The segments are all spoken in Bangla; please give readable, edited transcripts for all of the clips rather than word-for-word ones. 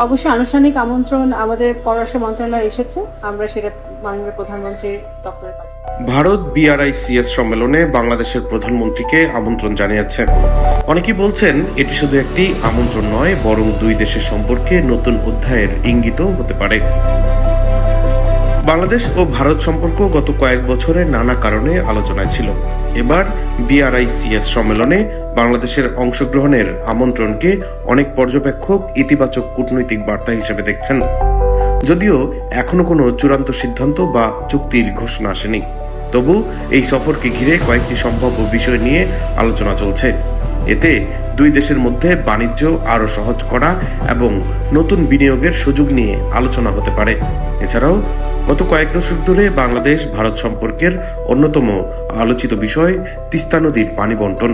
অবশ্যই আনুষ্ঠানিক আমন্ত্রণ আমাদের পররাষ্ট্র মন্ত্রণালয়ে এসেছে, আমরা সেটা মাননীয় প্রধানমন্ত্রীর দপ্তরে পাঠাই। ভারত BRICS সম্মেলনে বাংলাদেশের প্রধানমন্ত্রীকে আমন্ত্রণ জানিয়েছে। অনেকেই বলছেন এটি শুধু একটি আমন্ত্রণ নয়, বরং দুই দেশের সম্পর্কে নতুন অধ্যায়ের ইঙ্গিতও হতে পারে। বাংলাদেশ ও ভারত সম্পর্ক গত কয়েক বছরে নানা কারণে আলোচনায় ছিল। এবার BRICS সম্মেলনে বাংলাদেশের অংশগ্রহণের আমন্ত্রণকে অনেক পর্যবেক্ষক ইতিবাচক কূটনৈতিক বার্তা হিসেবে দেখছেন। যদিও এখনো কোনো চূড়ান্ত সিদ্ধান্ত বা চুক্তির ঘোষণা আসেনি, তবু এই সফরকে ঘিরে কয়েকটি সম্ভাব্য বিষয় নিয়ে আলোচনা চলছে। এতে দুই দেশের মধ্যে বাণিজ্য আরও সহজ করা এবং নতুন বিনিয়োগের সুযোগ নিয়ে আলোচনা হতে পারে। এছাড়াও গত কয়েক দশক ধরে বাংলাদেশ ভারত সম্পর্কের অন্যতম আলোচিত বিষয় তিস্তা নদীর পানি বন্টন।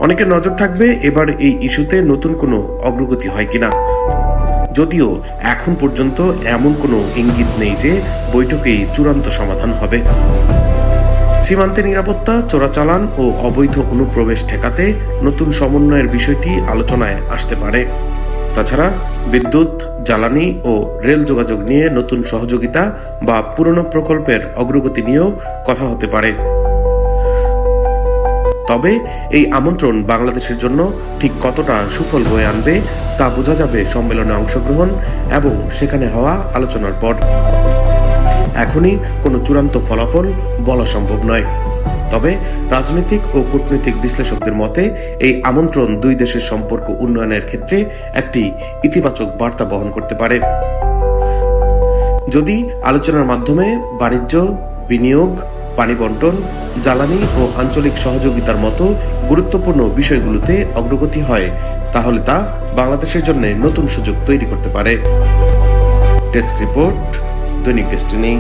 অনেকের নজর থাকবে এবার এই ইস্যুতে নতুন কোনো অগ্রগতি হয় কিনা। যদিও এখন পর্যন্ত এমন কোনো ইঙ্গিত নেই যে বৈঠকেই চূড়ান্ত সমাধান হবে। সীমান্তে নিরাপত্তা, চোরাচালান ও অবৈধ অনুপ্রবেশ ঠেকাতে নতুন সমন্বয়ের বিষয়টি আলোচনায় আসতে পারে। তাছাড়া বিদ্যুৎ, জ্বালানি ও রেল যোগাযোগ নিয়ে নতুন সহযোগিতা বা পুরনো প্রকল্পের অগ্রগতি নিয়েও কথা হতে পারে। তবে এই আমন্ত্রণ বাংলাদেশের জন্য ঠিক কতটা সুফল বয়ে আনবে তা বোঝা যাবে সম্মেলনে অংশগ্রহণ এবং সেখানে হওয়া আলোচনার পর। এখনই কোনো চূড়ান্ত ফলাফল বলা সম্ভব নয়। তবে রাজনৈতিক ও কূটনৈতিক বিশ্লেষকদের মতে এই আমন্ত্রণ দুই দেশের সম্পর্ক উন্নয়নের ক্ষেত্রে একটি ইতিবাচক বার্তা বহন করতে পারে। যদি আলোচনার মাধ্যমে বাণিজ্য, বিনিয়োগ, পানি বন্টন, জ্বালানি ও আঞ্চলিক সহযোগিতার মতো গুরুত্বপূর্ণ বিষয়গুলোতে অগ্রগতি হয়, তাহলে তা বাংলাদেশের জন্য নতুন সুযোগ তৈরি করতে পারে। ডেস্ক রিপোর্ট, দৈনিক ডেস্টিনি।